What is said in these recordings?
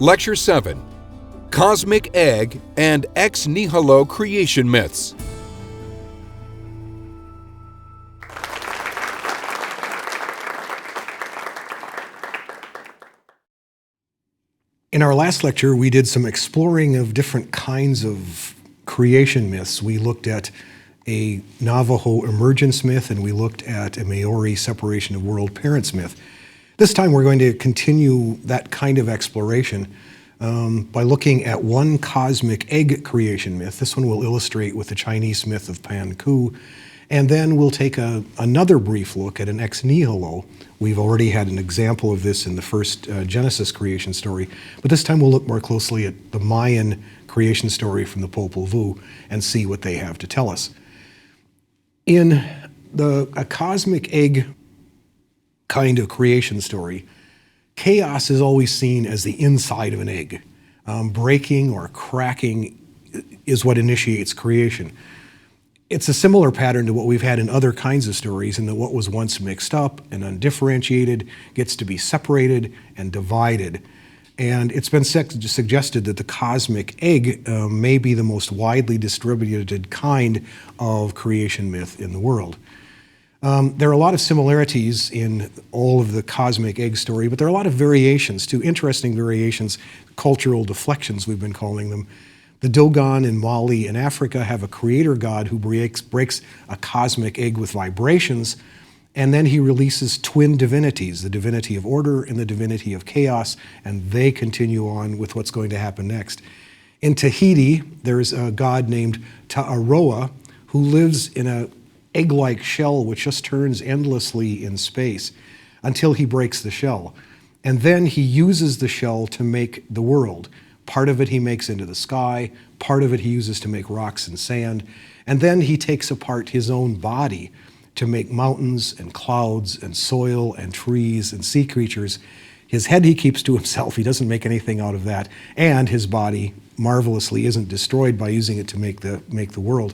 Lecture 7, Cosmic Egg and Ex-Nihilo Creation Myths. In our last lecture, we did some exploring of different kinds of creation myths. We looked at a Navajo emergence myth, and we looked at a Maori separation of world parents myth. This time we're going to continue that kind of exploration by looking at one cosmic egg creation myth. This one we'll illustrate with the Chinese myth of Pan Ku. And then we'll take another brief look at an ex nihilo. We've already had an example of this in the first Genesis creation story, but this time we'll look more closely at the Mayan creation story from the Popol Vuh and see what they have to tell us. In a cosmic egg kind of creation story, chaos is always seen as the inside of an egg. Breaking or cracking is what initiates creation. It's a similar pattern to what we've had in other kinds of stories, in that what was once mixed up and undifferentiated gets to be separated and divided. And it's been suggested that the cosmic egg may be the most widely distributed kind of creation myth in the world. There are a lot of similarities in all of the cosmic egg story, but there are a lot of variations too, interesting variations, cultural deflections we've been calling them. The Dogon in Mali in Africa have a creator god who breaks a cosmic egg with vibrations, and then he releases twin divinities, the divinity of order and the divinity of chaos, and they continue on with what's going to happen next. In Tahiti, there's a god named Ta'aroa who lives in an egg-like shell which just turns endlessly in space until he breaks the shell. And then he uses the shell to make the world. Part of it he makes into the sky, part of it he uses to make rocks and sand, and then he takes apart his own body to make mountains and clouds and soil and trees and sea creatures. His head he keeps to himself, he doesn't make anything out of that, and his body marvelously isn't destroyed by using it to make the world.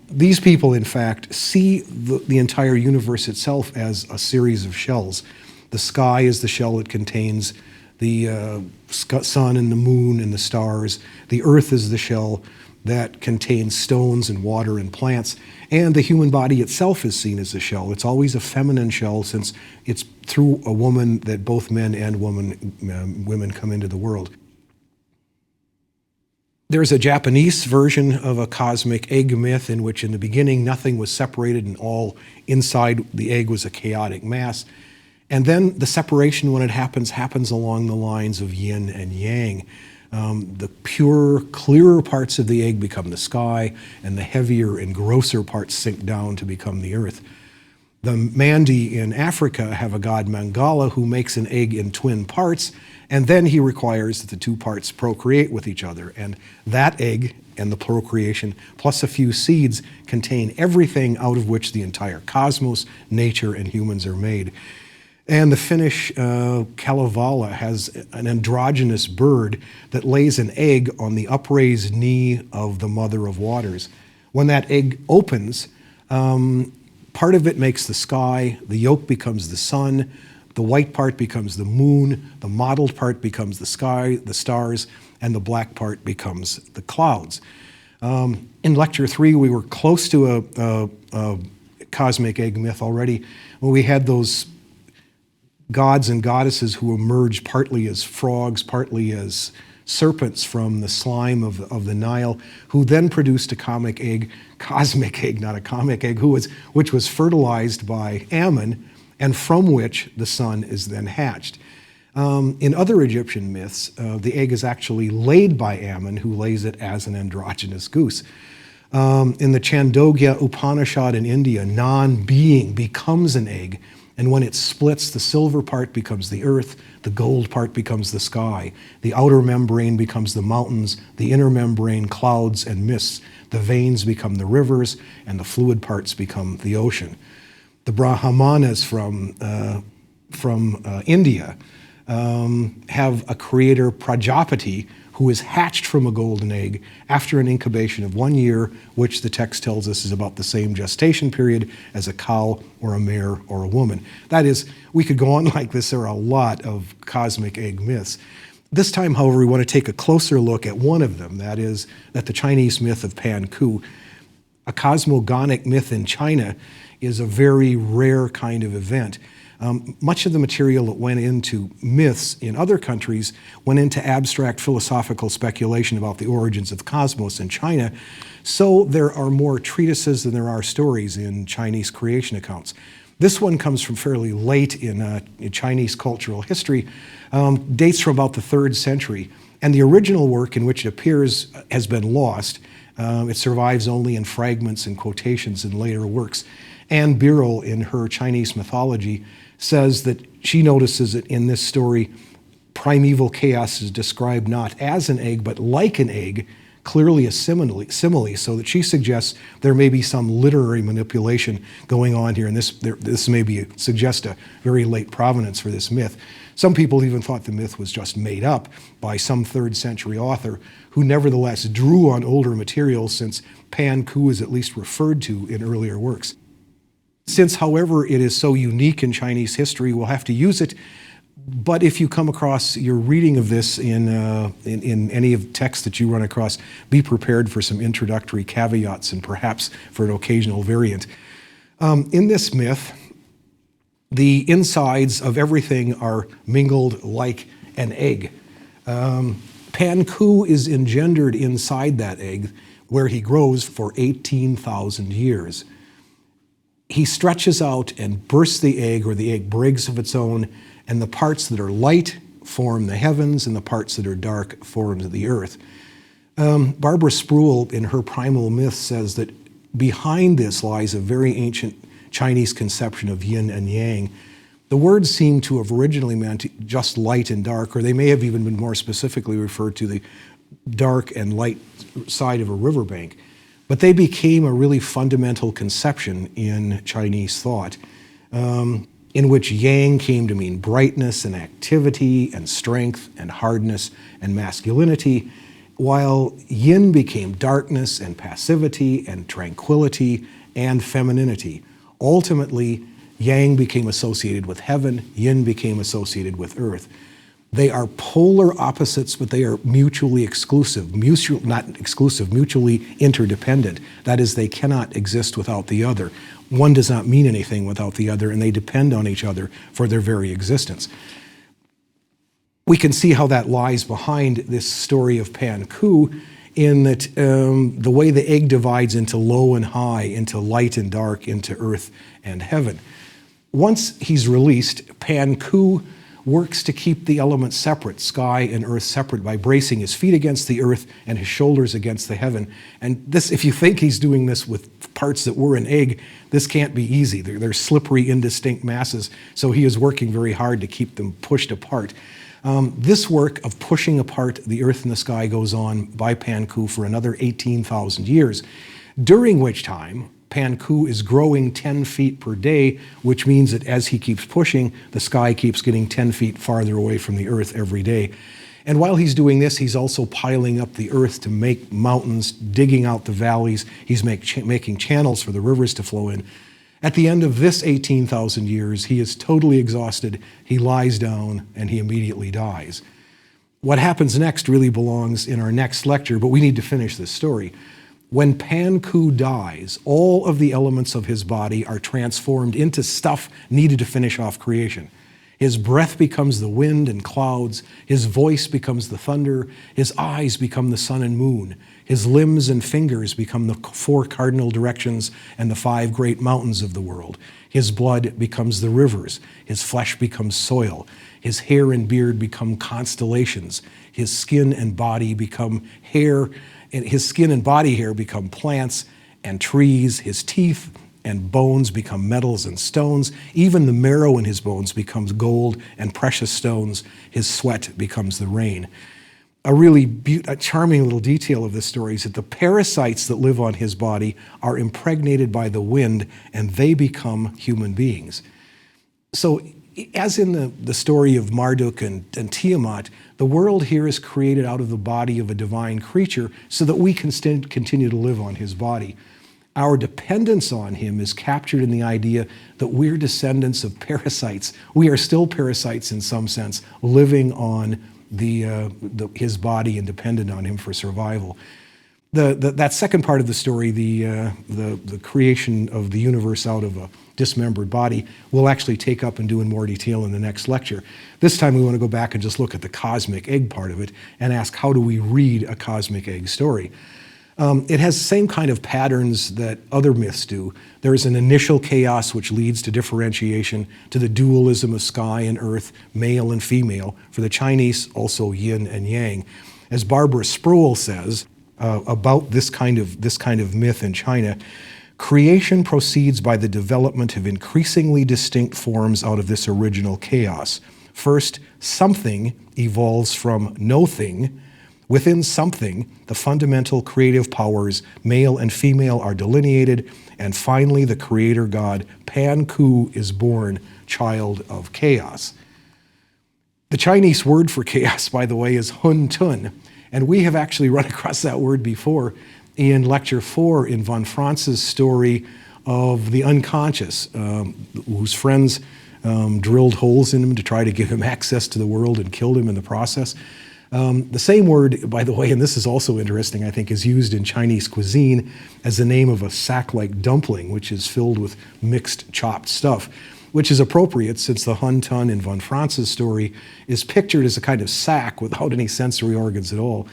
These people, in fact, see the entire universe itself as a series of shells. The sky is the shell it contains the sun and the moon and the stars. The earth is the shell that contains stones and water and plants. And the human body itself is seen as a shell. It's always a feminine shell, since it's through a woman that both men and women come into the world. There's a Japanese version of a cosmic egg myth in which in the beginning nothing was separated and all inside the egg was a chaotic mass. And then the separation, when it happens along the lines of yin and yang. The pure, clearer parts of the egg become the sky, and the heavier and grosser parts sink down to become the earth. The Mandi in Africa have a god Mangala who makes an egg in twin parts, and then he requires that the two parts procreate with each other. And that egg and the procreation, plus a few seeds, contain everything out of which the entire cosmos, nature, and humans are made. And the Finnish Kalevala has an androgynous bird that lays an egg on the upraised knee of the Mother of Waters. When that egg opens, part of it makes the sky, the yolk becomes the sun, the white part becomes the moon, the mottled part becomes the sky, the stars, and the black part becomes the clouds. In Lecture 3, we were close to a cosmic egg myth already when we had those gods and goddesses who emerged partly as frogs, partly as serpents from the slime of the Nile, who then produced a cosmic egg, not a comic egg, which was fertilized by Ammon, and from which the sun is then hatched. In other Egyptian myths, the egg is actually laid by Ammon, who lays it as an androgynous goose. In the Chandogya Upanishad in India, non-being becomes an egg, and when it splits, the silver part becomes the earth, the gold part becomes the sky, the outer membrane becomes the mountains, the inner membrane clouds and mists, the veins become the rivers, and the fluid parts become the ocean. The Brahmanas from India have a creator Prajapati who is hatched from a golden egg after an incubation of 1 year, which the text tells us is about the same gestation period as a cow or a mare or a woman. That is, we could go on like this. There are a lot of cosmic egg myths. This time, however, we want to take a closer look at one of them, that is, at the Chinese myth of Pan Ku. A cosmogonic myth in China is a very rare kind of event. Much of the material that went into myths in other countries went into abstract philosophical speculation about the origins of the cosmos in China, so there are more treatises than there are stories in Chinese creation accounts. This one comes from fairly late in Chinese cultural history, dates from about the 3rd century, and the original work in which it appears has been lost. It survives only in fragments and quotations in later works. Anne Birrell, in her Chinese mythology, says that she notices that in this story, primeval chaos is described not as an egg, but like an egg, clearly a simile, so that she suggests there may be some literary manipulation going on here, and this may suggest a very late provenance for this myth. Some people even thought the myth was just made up by some 3rd century author who nevertheless drew on older material, since Pan Ku is at least referred to in earlier works. Since, however, it is so unique in Chinese history, we'll have to use it. But if you come across your reading of this in any of texts that you run across, be prepared for some introductory caveats and perhaps for an occasional variant. In this myth, the insides of everything are mingled like an egg. Pan Ku is engendered inside that egg, where he grows for 18,000 years. He stretches out and bursts the egg, or the egg breaks of its own, and the parts that are light form the heavens, and the parts that are dark form the earth. Barbara Sproul, in her Primal Myth, says that behind this lies a very ancient Chinese conception of yin and yang. The words seem to have originally meant just light and dark, or they may have even been more specifically referred to the dark and light side of a riverbank. But they became a really fundamental conception in Chinese thought, in which yang came to mean brightness and activity and strength and hardness and masculinity, while yin became darkness and passivity and tranquility and femininity. Ultimately, yang became associated with heaven, yin became associated with earth. They are polar opposites, but they are mutually exclusive, mutually interdependent. That is, they cannot exist without the other. One does not mean anything without the other, and they depend on each other for their very existence. We can see how that lies behind this story of Pan Ku, in that the way the egg divides into low and high, into light and dark, into earth and heaven. Once he's released, Pan Ku works to keep the elements separate, sky and earth separate, by bracing his feet against the earth and his shoulders against the heaven. And this, if you think he's doing this with parts that were an egg, this can't be easy. They're slippery, indistinct masses, so he is working very hard to keep them pushed apart. This work of pushing apart the earth and the sky goes on by Pan Ku for another 18,000 years, during which time Pan Ku is growing 10 feet per day, which means that as he keeps pushing, the sky keeps getting 10 feet farther away from the earth every day. And while he's doing this, he's also piling up the earth to make mountains, digging out the valleys. He's making channels for the rivers to flow in. At the end of this 18,000 years, he is totally exhausted. He lies down and he immediately dies. What happens next really belongs in our next lecture, but we need to finish this story. When Pan Ku dies, all of the elements of his body are transformed into stuff needed to finish off creation. His breath becomes the wind and clouds, his voice becomes the thunder, his eyes become the sun and moon, his limbs and fingers become the 4 cardinal directions and the 5 great mountains of the world. His blood becomes the rivers, his flesh becomes soil, his hair and beard become constellations, his skin and body become hair, and his skin and body hair become plants and trees, his teeth and bones become metals and stones. Even the marrow in his bones becomes gold and precious stones. His sweat becomes the rain. A charming little detail of this story is that the parasites that live on his body are impregnated by the wind, and they become human beings. So, as in the story of Marduk and Tiamat, the world here is created out of the body of a divine creature so that we can continue to live on his body. Our dependence on him is captured in the idea that we're descendants of parasites. We are still parasites in some sense, living on his body and depended on him for survival. That second part of the story, the creation of the universe out of a dismembered body, we'll actually take up and do in more detail in the next lecture. This time we want to go back and just look at the cosmic egg part of it and ask, how do we read a cosmic egg story? It has the same kind of patterns that other myths do. There is an initial chaos which leads to differentiation, to the dualism of sky and earth, male and female. For the Chinese, also yin and yang. As Barbara Sproul says about this kind of myth in China, creation proceeds by the development of increasingly distinct forms out of this original chaos. First, something evolves from no-thing. Within something, the fundamental creative powers, male and female, are delineated, and finally the creator god, Pan Ku, is born, child of chaos. The Chinese word for chaos, by the way, is Hun Tun, and we have actually run across that word before in Lecture 4 in von Franz's story of the unconscious, whose friends drilled holes in him to try to give him access to the world and killed him in the process. The same word, by the way, and this is also interesting, I think, is used in Chinese cuisine as the name of a sack-like dumpling, which is filled with mixed chopped stuff, which is appropriate since the Hun Tun in von Franz's story is pictured as a kind of sack without any sensory organs at all.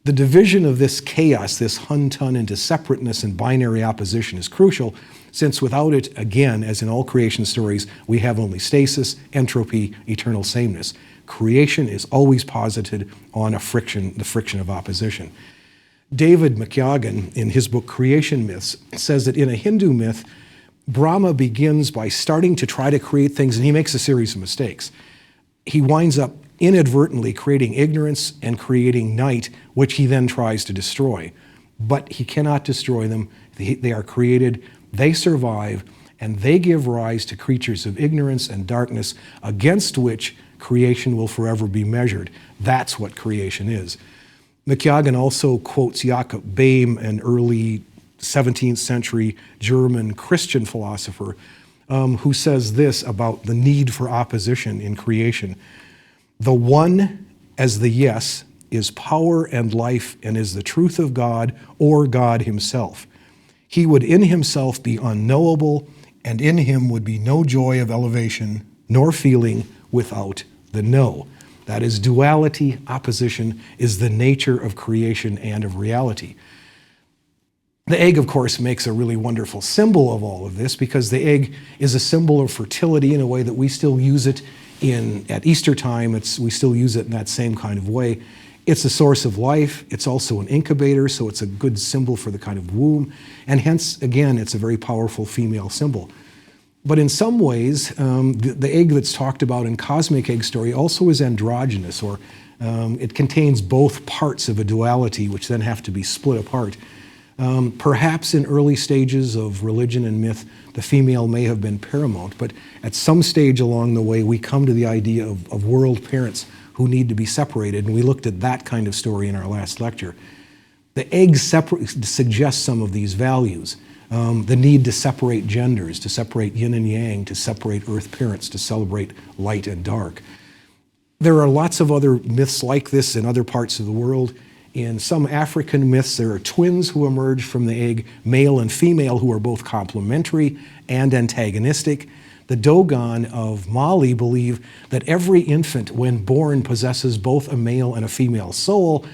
The division of this chaos, this Hun Tun, into separateness and binary opposition is crucial, since without it, again, as in all creation stories, we have only stasis, entropy, eternal sameness. Creation is always posited on the friction of opposition. David McYagan, in his book Creation Myths, says that in a Hindu myth, Brahma begins by starting to try to create things, and he makes a series of mistakes. He winds up inadvertently creating ignorance and creating night, which he then tries to destroy. But he cannot destroy them. They are created, they survive, and they give rise to creatures of ignorance and darkness against which creation will forever be measured. That's what creation is. McYagan also quotes Jakob Boehme, an early 17th century German Christian philosopher, who says this about the need for opposition in creation. The one, as the yes, is power and life and is the truth of God or God himself. He would in himself be unknowable, and in him would be no joy of elevation nor feeling without the no. That is, duality, opposition, is the nature of creation and of reality. The egg, of course, makes a really wonderful symbol of all of this, because the egg is a symbol of fertility in a way that we still use it at Easter time. We still use it in that same kind of way. It's a source of life. It's also an incubator, so it's a good symbol for the kind of womb. And hence, again, it's a very powerful female symbol. But in some ways, the egg that's talked about in Cosmic Egg Story also is androgynous, or it contains both parts of a duality which then have to be split apart. Perhaps in early stages of religion and myth, the female may have been paramount, but at some stage along the way, we come to the idea of world parents who need to be separated, and we looked at that kind of story in our last lecture. The egg suggests some of these values. The need to separate genders, to separate yin and yang, to separate earth parents, to celebrate light and dark. There are lots of other myths like this in other parts of the world. In some African myths, there are twins who emerge from the egg, male and female, who are both complementary and antagonistic. The Dogon of Mali believe that every infant, when born, possesses both a male and a female soul,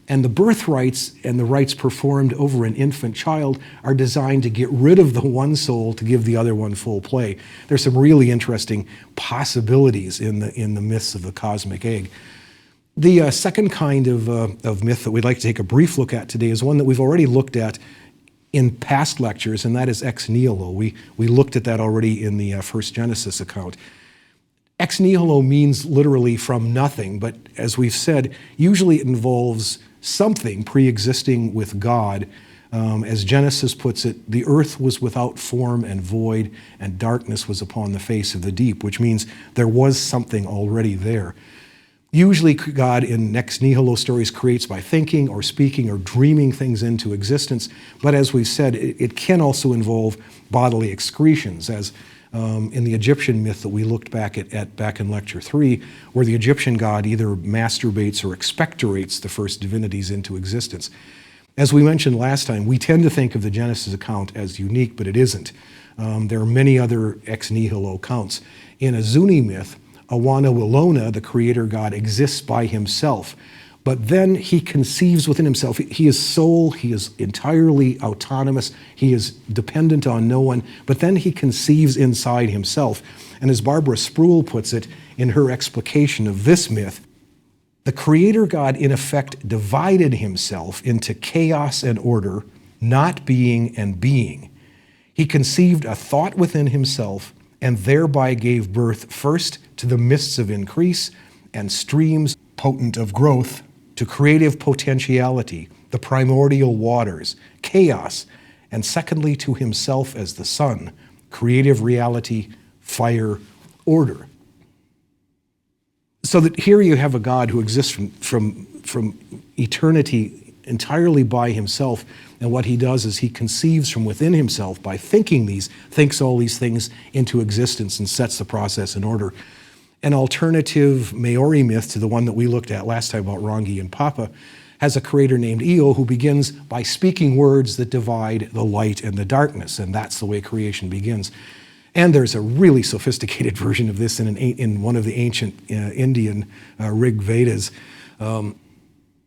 and the birth rites and the rites performed over an infant child are designed to get rid of the one soul to give the other one full play. There's some really interesting possibilities in the myths of the cosmic egg. The second kind of myth that we'd like to take a brief look at today is one that we've already looked at in past lectures, and that is Ex-Nihilo. We looked at that already in the first Genesis account. Ex-Nihilo means literally from nothing, but as we've said, usually it involves something pre-existing with God. As Genesis puts it, the earth was without form and void, and darkness was upon the face of the deep, which means there was something already there. Usually God in Ex-Nihilo stories creates by thinking or speaking or dreaming things into existence, but as we've said, it can also involve bodily excretions, as in the Egyptian myth that we looked back at back in Lecture 3, where the Egyptian god either masturbates or expectorates the first divinities into existence. As we mentioned last time, we tend to think of the Genesis account as unique, but it isn't. There are many other ex-nihilo accounts. In a Zuni myth, Awana Willona, the creator god, exists by himself, but then he conceives within himself. He is soul, he is entirely autonomous, he is dependent on no one, but then he conceives inside himself. And as Barbara Spruill puts it in her explication of this myth, the creator god in effect divided himself into chaos and order, not being and being. He conceived a thought within himself and thereby gave birth first to the mists of increase and streams potent of growth, to creative potentiality, the primordial waters, chaos, and secondly to himself as the sun, creative reality, fire, order. So that here you have a God who exists from eternity entirely by himself, and what he does is he conceives from within himself by thinks all these things into existence and sets the process in order. An alternative Maori myth to the one that we looked at last time about Rangi and Papa has a creator named Io who begins by speaking words that divide the light and the darkness, and that's the way creation begins. And there's a really sophisticated version of this in one of the ancient Indian Rig Vedas,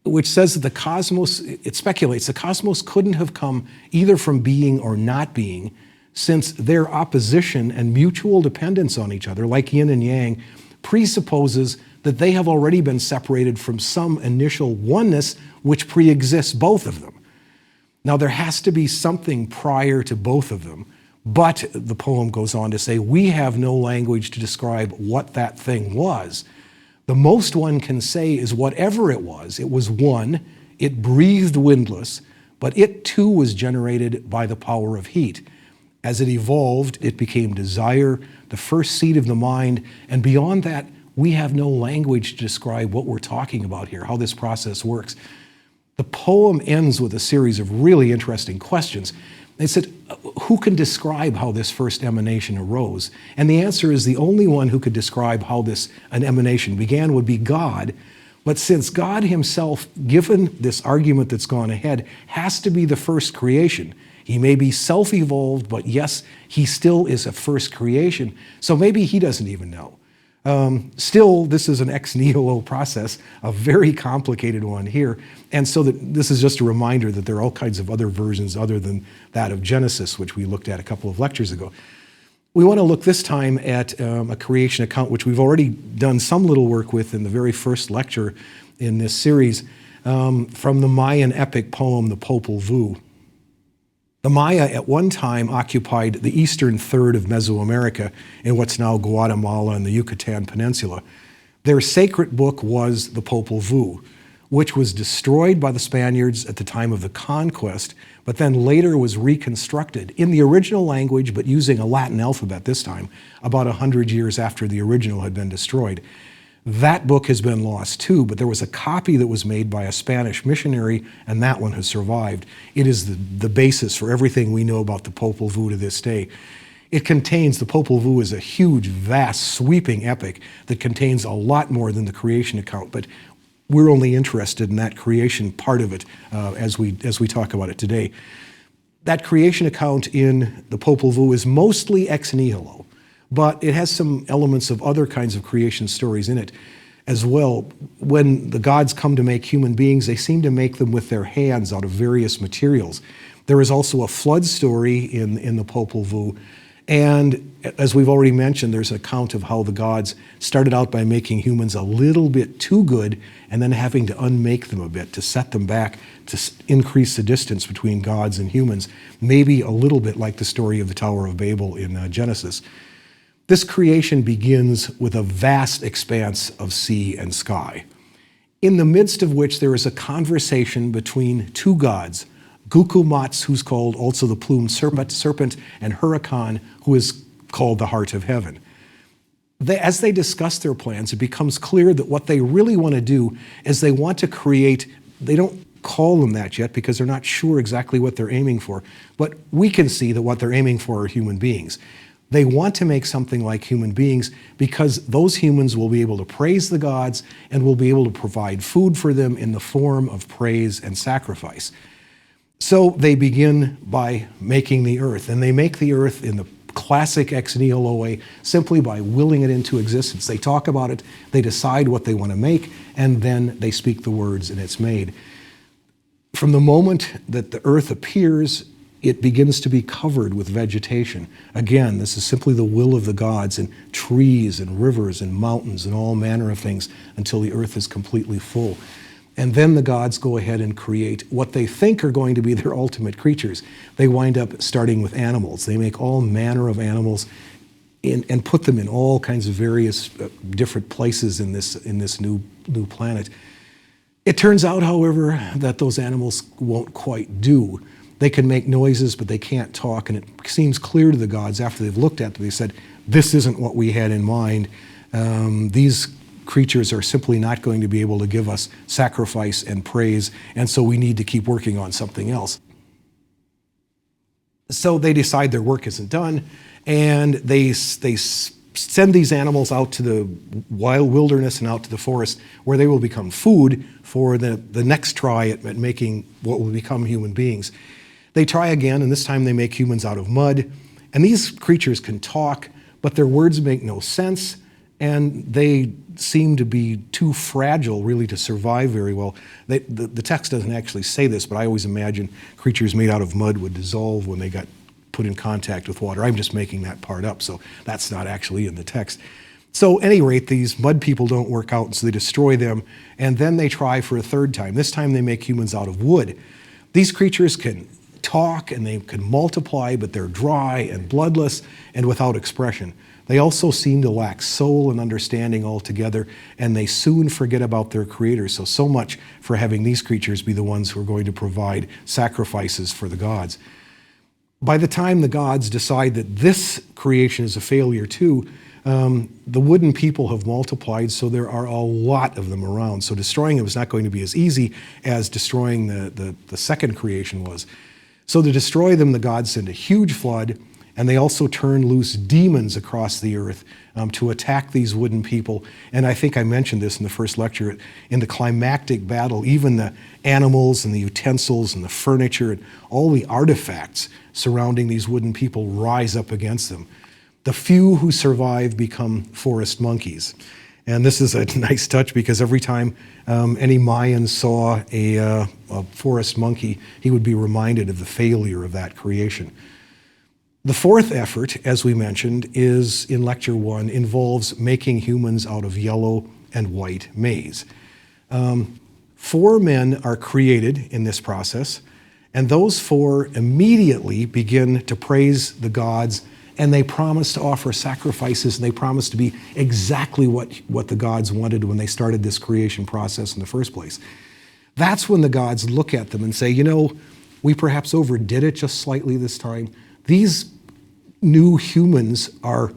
which says that the cosmos, it speculates, the cosmos couldn't have come either from being or not being, since their opposition and mutual dependence on each other, like yin and yang, presupposes that they have already been separated from some initial oneness which pre-exists both of them. Now, there has to be something prior to both of them, but the poem goes on to say, we have no language to describe what that thing was. The most one can say is whatever it was one, it breathed windless, but it too was generated by the power of heat. As it evolved, it became desire, the first seed of the mind, and beyond that, we have no language to describe what we're talking about here, how this process works. The poem ends with a series of really interesting questions. They said, who can describe how this first emanation arose? And the answer is the only one who could describe how an emanation began would be God. But since God himself, given this argument that's gone ahead, has to be the first creation, he may be self-evolved, but yes, he still is a first creation. So maybe he doesn't even know. Still, this is an ex-nihilo process, a very complicated one here. And so this is just a reminder that there are all kinds of other versions other than that of Genesis, which we looked at a couple of lectures ago. We want to look this time at a creation account, which we've already done some little work with in the very first lecture in this series, from the Mayan epic poem, the Popol Vuh. The Maya at one time occupied the eastern third of Mesoamerica in what's now Guatemala and the Yucatan Peninsula. Their sacred book was the Popol Vuh, which was destroyed by the Spaniards at the time of the conquest, but then later was reconstructed in the original language, but using a Latin alphabet this time, about 100 years after the original had been destroyed. That book has been lost too, but there was a copy that was made by a Spanish missionary, and that one has survived. It is the basis for everything we know about the Popol Vuh to this day. The Popol Vuh is a huge, vast, sweeping epic that contains a lot more than the creation account, but we're only interested in that creation part of it as we talk about it today. That creation account in the Popol Vuh is mostly ex nihilo, but it has some elements of other kinds of creation stories in it as well. When the gods come to make human beings, they seem to make them with their hands out of various materials. There is also a flood story in the Popol Vuh, and as we've already mentioned, there's an account of how the gods started out by making humans a little bit too good and then having to unmake them a bit, to set them back, to increase the distance between gods and humans, maybe a little bit like the story of the Tower of Babel in Genesis. This creation begins with a vast expanse of sea and sky, in the midst of which there is a conversation between two gods, Gukumats, who's called also the plumed serpent, and Hurakan, who is called the heart of heaven. As they discuss their plans, it becomes clear that what they really want to do is they want to create, they don't call them that yet because they're not sure exactly what they're aiming for, but we can see that what they're aiming for are human beings. They want to make something like human beings because those humans will be able to praise the gods and will be able to provide food for them in the form of praise and sacrifice. So they begin by making the earth, and they make the earth in the classic ex-nihilo way, simply by willing it into existence. They talk about it, they decide what they want to make, and then they speak the words and it's made. From the moment that the earth appears, it begins to be covered with vegetation. Again, this is simply the will of the gods, and trees and rivers and mountains and all manner of things until the earth is completely full. And then the gods go ahead and create what they think are going to be their ultimate creatures. They wind up starting with animals. They make all manner of animals and put them in all kinds of various different places in this new planet. It turns out, however, that those animals won't quite do. They can make noises, but they can't talk, and it seems clear to the gods after they've looked at them, they said, this isn't what we had in mind. These creatures are simply not going to be able to give us sacrifice and praise, and so we need to keep working on something else. So they decide their work isn't done, and they send these animals out to the wild wilderness and out to the forest, where they will become food for the next try at making what will become human beings. They try again, and this time they make humans out of mud, and these creatures can talk, but their words make no sense, and they seem to be too fragile, really, to survive very well. The text doesn't actually say this, but I always imagine creatures made out of mud would dissolve when they got put in contact with water. I'm just making that part up, so that's not actually in the text. So at any rate, these mud people don't work out, and so they destroy them, and then they try for a third time. This time they make humans out of wood. These creatures can talk and they can multiply, but they're dry and bloodless and without expression. They also seem to lack soul and understanding altogether, and they soon forget about their creator. So much for having these creatures be the ones who are going to provide sacrifices for the gods. By the time the gods decide that this creation is a failure too, the wooden people have multiplied, so there are a lot of them around. So destroying them is not going to be as easy as destroying the second creation was. So to destroy them, the gods send a huge flood, and they also turn loose demons across the earth to attack these wooden people. And I think I mentioned this in the first lecture. In the climactic battle, even the animals and the utensils and the furniture and all the artifacts surrounding these wooden people rise up against them. The few who survive become forest monkeys. And this is a nice touch, because every time any Mayan saw a forest monkey, he would be reminded of the failure of that creation. The fourth effort, as we mentioned, is in Lecture 1, involves making humans out of yellow and white maize. 4 men are created in this process, and those 4 immediately begin to praise the gods, and they promise to offer sacrifices, and they promise to be exactly what the gods wanted when they started this creation process in the first place. That's when the gods look at them and say, you know, we perhaps overdid it just slightly this time. These new humans are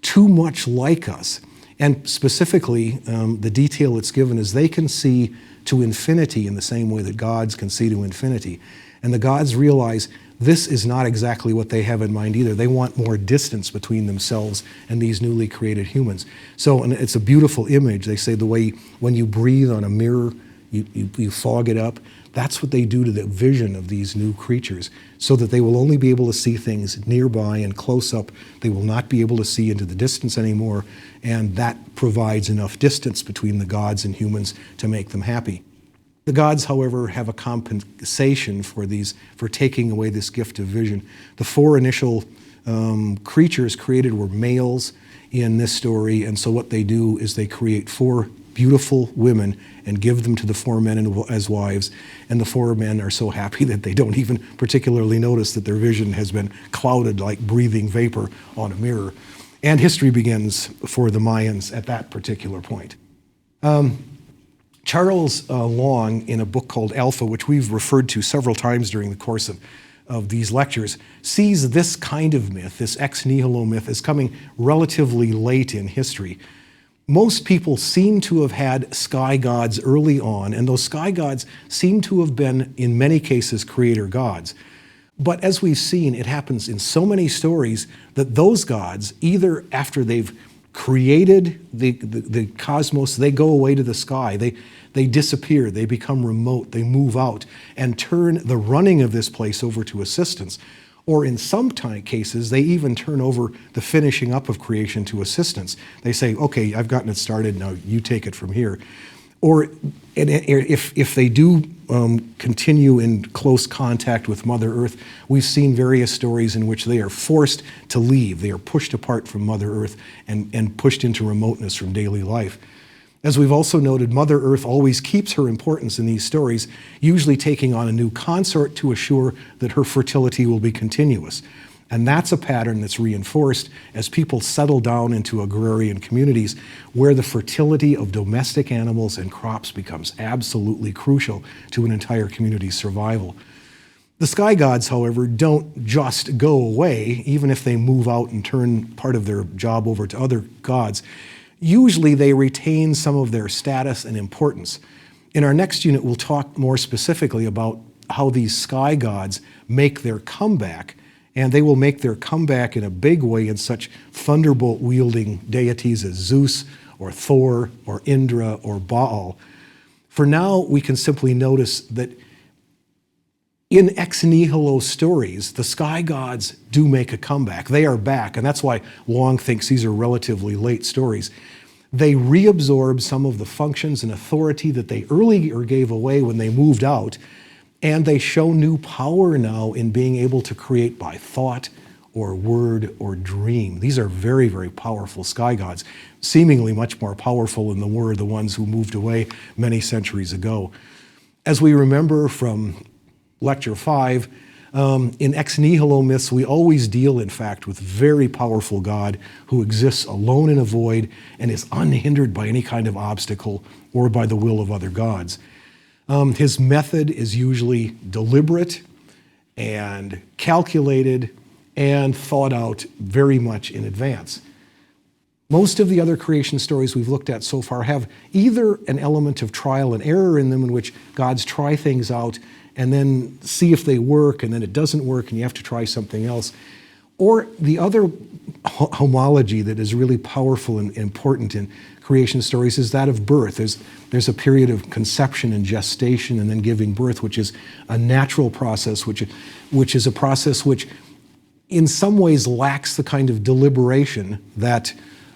too much like us. And specifically, the detail that's given is they can see to infinity in the same way that gods can see to infinity. And the gods realize this is not exactly what they have in mind either. They want more distance between themselves and these newly created humans. So, and it's a beautiful image. They say the way when you breathe on a mirror, you fog it up. That's what they do to the vision of these new creatures, so that they will only be able to see things nearby and close up. They will not be able to see into the distance anymore, and that provides enough distance between the gods and humans to make them happy. The gods, however, have a compensation for taking away this gift of vision. The 4 initial creatures created were males in this story, and so what they do is they create 4 beautiful women and give them to the 4 men as wives, and the 4 men are so happy that they don't even particularly notice that their vision has been clouded like breathing vapor on a mirror. And history begins for the Mayans at that particular point. Charles Long, in a book called Alpha, which we've referred to several times during the course of these lectures, sees this kind of myth, this ex-nihilo myth, as coming relatively late in history. Most people seem to have had sky gods early on, and those sky gods seem to have been, in many cases, creator gods. But as we've seen, it happens in so many stories that those gods, either after they've created the cosmos, they go away to the sky, they disappear, they become remote, they move out and turn the running of this place over to assistants. Or in some cases, they even turn over the finishing up of creation to assistants. They say, okay, I've gotten it started, now you take it from here. Or if they do continue in close contact with Mother Earth, we've seen various stories in which they are forced to leave. They are pushed apart from Mother Earth and pushed into remoteness from daily life. As we've also noted, Mother Earth always keeps her importance in these stories, usually taking on a new consort to assure that her fertility will be continuous. And that's a pattern that's reinforced as people settle down into agrarian communities where the fertility of domestic animals and crops becomes absolutely crucial to an entire community's survival. The sky gods, however, don't just go away, even if they move out and turn part of their job over to other gods. Usually they retain some of their status and importance. In our next unit, we'll talk more specifically about how these sky gods make their comeback. And they will make their comeback in a big way in such thunderbolt-wielding deities as Zeus or Thor or Indra or Baal. For now, we can simply notice that in Ex-Nihilo stories, the sky gods do make a comeback. They are back, and that's why Long thinks these are relatively late stories. They reabsorb some of the functions and authority that they earlier gave away when they moved out, and they show new power now in being able to create by thought or word or dream. These are very, very powerful sky gods, seemingly much more powerful than the ones who moved away many centuries ago. As we remember from Lecture 5, in Ex-Nihilo myths, we always deal, in fact, with very powerful God who exists alone in a void and is unhindered by any kind of obstacle or by the will of other gods. His method is usually deliberate and calculated and thought out very much in advance. Most of the other creation stories we've looked at so far have either an element of trial and error in them in which gods try things out and then see if they work, and then it doesn't work and you have to try something else. Or the other homology that is really powerful and important in creation stories is that of birth. There's a period of conception and gestation and then giving birth, which is a natural process, which is a process which in some ways lacks the kind of deliberation that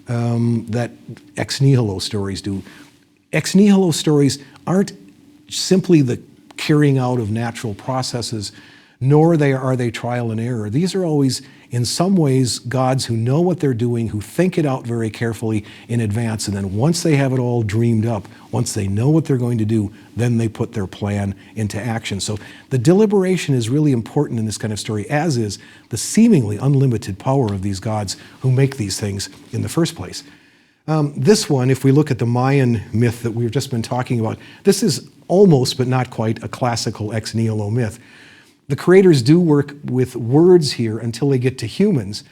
Ex-Nihilo stories do. Ex-Nihilo stories aren't simply the carrying out of natural processes, nor are they trial and error. These are always, in some ways, gods who know what they're doing, who think it out very carefully in advance, and then once they have it all dreamed up, once they know what they're going to do, then they put their plan into action. So the deliberation is really important in this kind of story, as is the seemingly unlimited power of these gods who make these things in the first place. This one, if we look at the Mayan myth that we've just been talking about, this is almost, but not quite, a classical Ex-Nihilo myth. The creators do work with words here until they get to humans,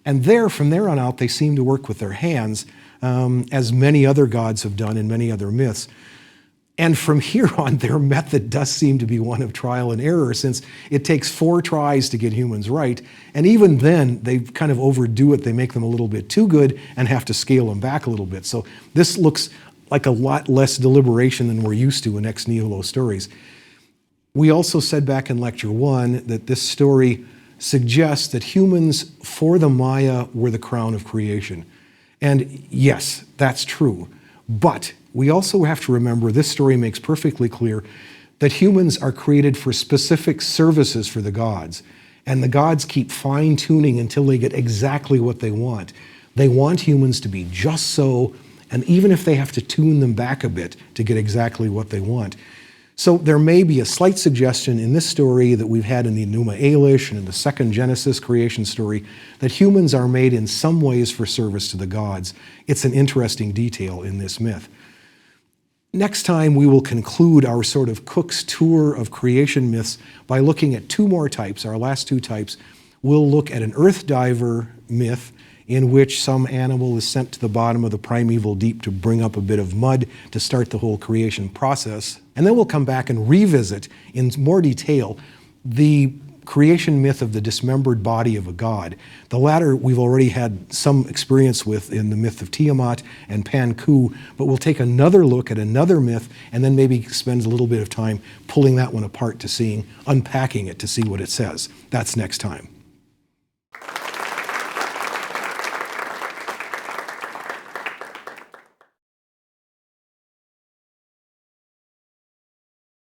and from there on out, they seem to work with their hands, as many other gods have done in many other myths. And from here on, their method does seem to be one of trial and error, since it takes 4 tries to get humans right, and even then, they kind of overdo it. They make them a little bit too good and have to scale them back a little bit. So this looks like a lot less deliberation than we're used to in Ex-Nihilo stories. We also said back in Lecture 1 that this story suggests that humans, for the Maya, were the crown of creation. And yes, that's true. But we also have to remember this story makes perfectly clear that humans are created for specific services for the gods. And the gods keep fine-tuning until they get exactly what they want. They want humans to be just so, and even if they have to tune them back a bit to get exactly what they want. So there may be a slight suggestion in this story that we've had in the Enuma Elish and in the second Genesis creation story that humans are made in some ways for service to the gods. It's an interesting detail in this myth. Next time we will conclude our sort of Cook's tour of creation myths by looking at 2 more types, our last 2 types. We'll look at an earth diver myth in which some animal is sent to the bottom of the primeval deep to bring up a bit of mud to start the whole creation process. And then we'll come back and revisit in more detail the creation myth of the dismembered body of a god. The latter we've already had some experience with in the myth of Tiamat and Pan-Ku, but we'll take another look at another myth and then maybe spend a little bit of time pulling that one apart to unpacking it to see what it says. That's next time.